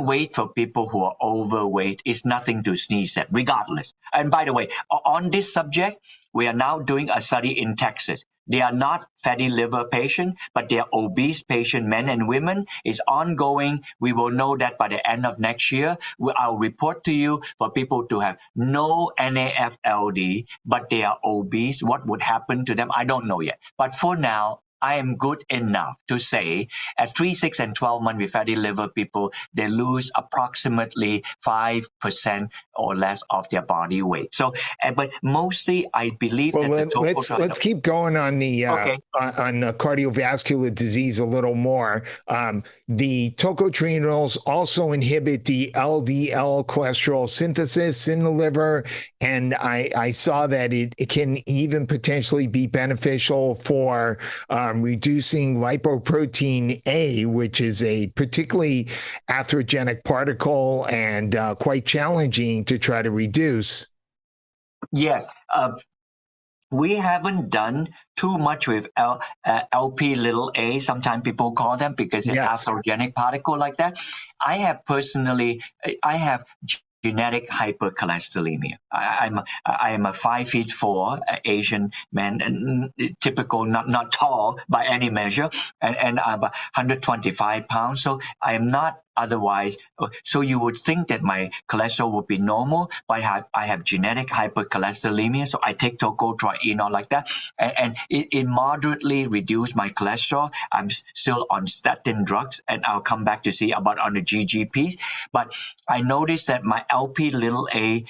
weight for people who are overweight is nothing to sneeze at, regardless. And by the way, on this subject, we are now doing a study in Texas. They are not fatty liver patients, but they are obese patient men and women. It's ongoing. We will know that by the end of next year. I'll report to you for people to have no NAFLD, but they are obese. What would happen to them? I don't know yet. But for now, I am good enough to say at 3, 6, and 12 months with fatty liver people, they lose approximately 5% or less of their body weight. So, but mostly I believe that let's keep going on the on cardiovascular disease a little more. The tocotrienols also inhibit the LDL cholesterol synthesis in the liver, and I saw that it can even potentially be beneficial for reducing lipoprotein A, which is a particularly atherogenic particle and quite challenging to try to reduce. Yes. We haven't done too much with LP little a, sometimes people call them, because it's atherogenic particle like that. I have genetic hypercholesterolemia. I am a 5'4" Asian man, and typical, not tall by any measure, and I'm 125 pounds. So I am not otherwise. So you would think that my cholesterol would be normal, but I have genetic hypercholesterolemia. So I take tocotrienol like that, and it moderately reduced my cholesterol. I'm still on statin drugs, and I'll come back to see about on the GGPs. But I noticed that my LP little a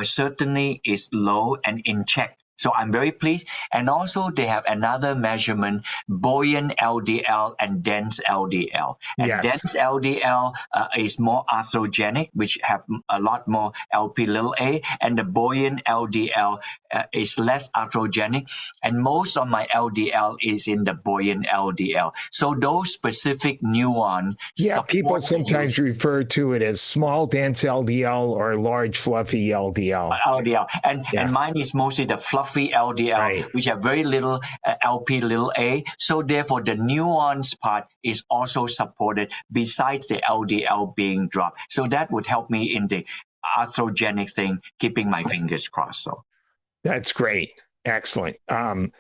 certainly is low and in check. So I'm very pleased. And also they have another measurement, buoyant LDL and dense LDL. And dense LDL is more atherogenic, which have a lot more LP little a. And the buoyant LDL is less atherogenic. And most of my LDL is in the buoyant LDL. So those specific nuance. Yeah, people sometimes refer to it as small dense LDL or large fluffy LDL. And mine is mostly the fluffy LDL, which have very little LP little a. So therefore, the nuance part is also supported besides the LDL being dropped. So that would help me in the atherogenic thing, keeping my fingers crossed. So that's great. Excellent. And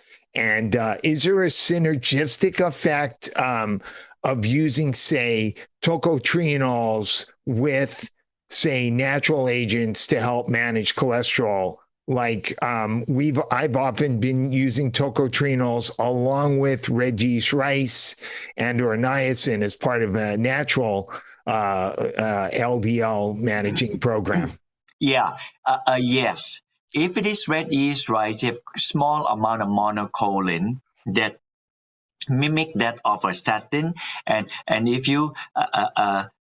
is there a synergistic effect of using, say, tocotrienols with, say, natural agents to help manage cholesterol? Like I've often been using tocotrienols along with red yeast rice and or niacin as part of a natural LDL managing program. Yeah, yes. If it is red yeast rice, you have small amount of monocolin that mimic that of a statin, and if you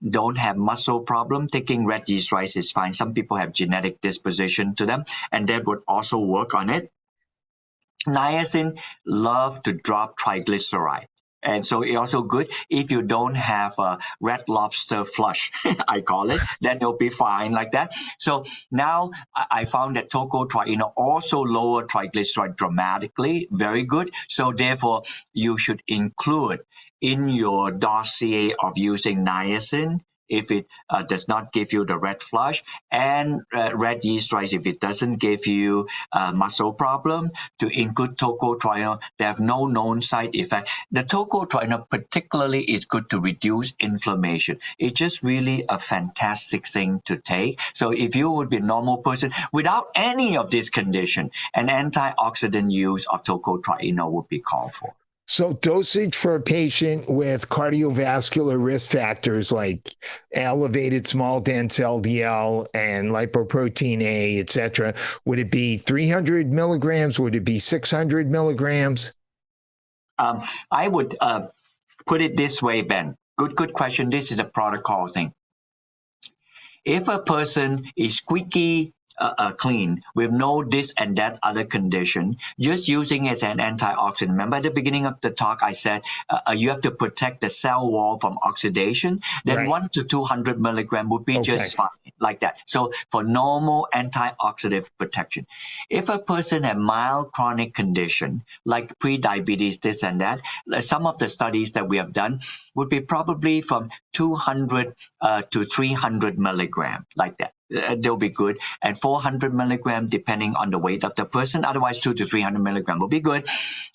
don't have muscle problem, taking red yeast rice is fine. Some people have genetic disposition to them, and that would also work on it. Niacin love to drop triglyceride. And so it's also good if you don't have a red lobster flush, I call it, then you'll be fine like that. So now I found that tocotrienol also lower triglyceride dramatically, very good. So therefore, you should include in your dossier of using niacin if it does not give you the red flush, and red yeast rice if it doesn't give you muscle problem, to include tocotrienol. They have no known side effect. The tocotrienol particularly is good to reduce inflammation. It's just really a fantastic thing to take. So if you would be a normal person without any of this condition, an antioxidant use of tocotrienol would be called for. So dosage for a patient with cardiovascular risk factors like elevated small dense LDL and lipoprotein A, et cetera, would it be 300 milligrams? Would it be 600 milligrams? I would put it this way, Ben. Good question. This is a protocol thing. If a person is squeaky clean with no this and that other condition, just using it as an antioxidant. Remember at the beginning of the talk, I said you have to protect the cell wall from oxidation. Then 1 to 200 milligram would be just fine, like that. So for normal antioxidant protection. If a person has mild chronic condition like pre-diabetes, this and that, some of the studies that we have done would be probably from 200 to 300 milligram, like that. They'll be good. And 400 milligram, depending on the weight of the person. Otherwise, 2 to 300 milligram will be good.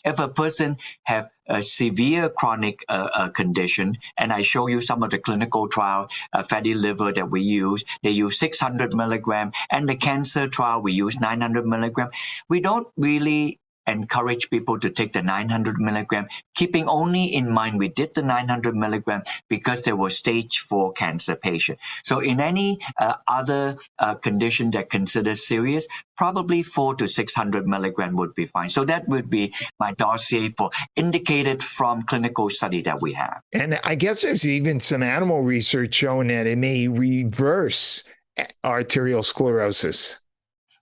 If a person have a severe chronic condition, and I show you some of the clinical trial, fatty liver that we use, they use 600 milligram. And the cancer trial, we use 900 milligram. We don't really encourage people to take the 900 milligram, keeping only in mind we did the 900 milligram because they were stage 4 cancer patient. So in any other condition that considers serious, probably 4 to 600 milligram would be fine. So that would be my dossier for indicated from clinical study that we have. And I guess there's even some animal research showing that it may reverse arterial sclerosis.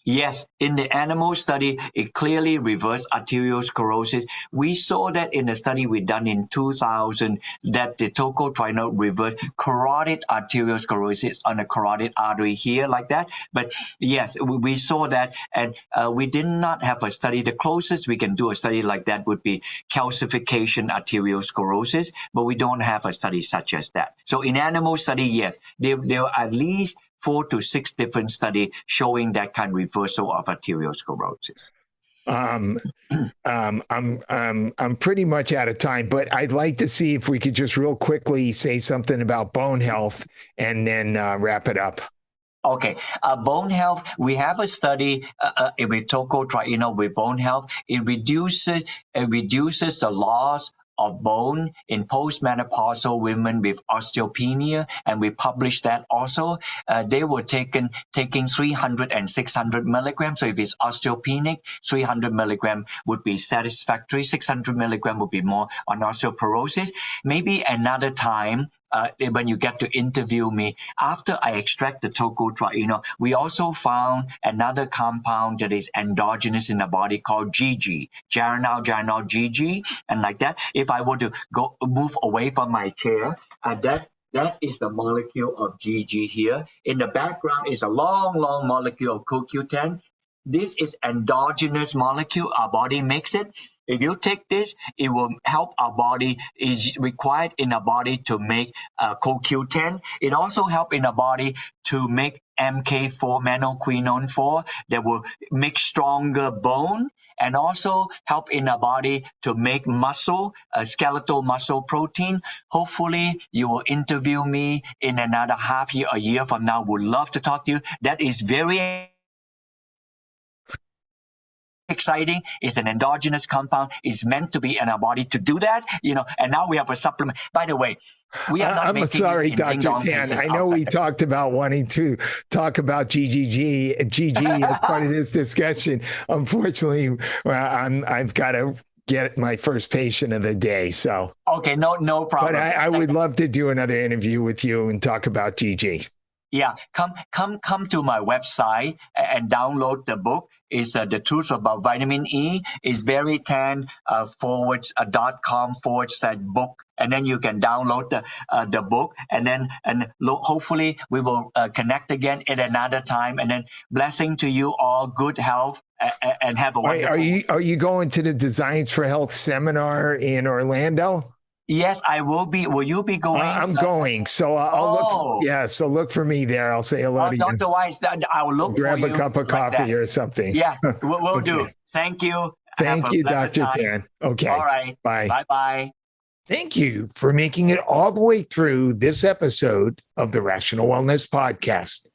Yes, in the animal study, it clearly reversed arteriosclerosis. We saw that in the study we done in 2000, that the tocotrienol reversed carotid arteriosclerosis on the carotid artery here, like that. But yes, we saw that, and we did not have a study. The closest we can do a study like that would be calcification arteriosclerosis, but we don't have a study such as that. So in animal study, yes, there are at least 4 to 6 different studies showing that kind of reversal of arteriosclerosis. I'm pretty much out of time, but I'd like to see if we could just real quickly say something about bone health and then wrap it up. Okay, bone health, we have a study with tocotrienol with bone health. It reduces the loss of bone in postmenopausal women with osteopenia, and we published that also. They were taking 300 and 600 milligrams. So if it's osteopenic, 300 milligram would be satisfactory. 600 milligram would be more on osteoporosis. Maybe another time, when you get to interview me, after I extract the tocotrienol, we also found another compound that is endogenous in the body called GG, geranyl GG, and like that. If I were to move away from my chair, that is the molecule of GG here. In the background is a long molecule of CoQ10. This is endogenous molecule. Our body makes it. If you take this, it will help our body, is required in our body to make CoQ10. It also helps in our body to make MK4, menoquinone 4, that will make stronger bone, and also help in our body to make muscle, skeletal muscle protein. Hopefully, you will interview me in another half year, a year from now. Would love to talk to you. That is very exciting. It's an endogenous compound. It's meant to be in our body to do that, and now we have a supplement. By the way, we are not I'm sorry, Dr. Tan. I know we talked about wanting to talk about GG as part of this discussion. Unfortunately, I've got to get my first patient of the day. So okay, no problem. But I would love to do another interview with you and talk about GG. Yeah, come to my website and download the book. It's The Truth About Vitamin E. It's Barrie Tan .com/book. And then you can download the book, and hopefully we will connect again at another time. And then blessing to you all, good health, and have a wonderful. Are you going to the Designs for Health seminar in Orlando? Yes, I will be. Will you be going? I'm going. So I'll look. Yeah, so look for me there. I'll say hello to you. Dr. Weitz, I'll look for you. Grab a cup of coffee or something. Yeah, we'll Okay. do. Thank you. Thank you, Dr. Tan. Okay. All right. Bye. Bye-bye. Thank you for making it all the way through this episode of the Rational Wellness Podcast.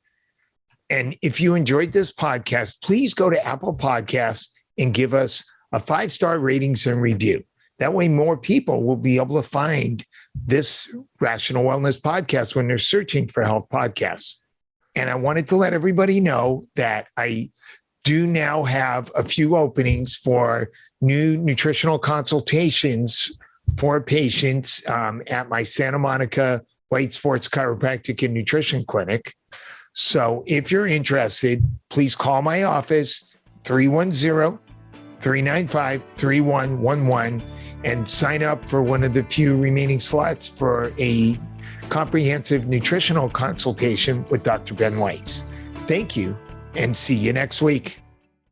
And if you enjoyed this podcast, please go to Apple Podcasts and give us a 5-star ratings and review. That way, more people will be able to find this Rational Wellness Podcast when they're searching for health podcasts. And I wanted to let everybody know that I do now have a few openings for new nutritional consultations for patients at my Santa Monica Weitz Sports Chiropractic and Nutrition Clinic. So if you're interested, please call my office, 310-395-3111, and sign up for one of the few remaining slots for a comprehensive nutritional consultation with Dr. Ben Weitz. Thank you, and see you next week.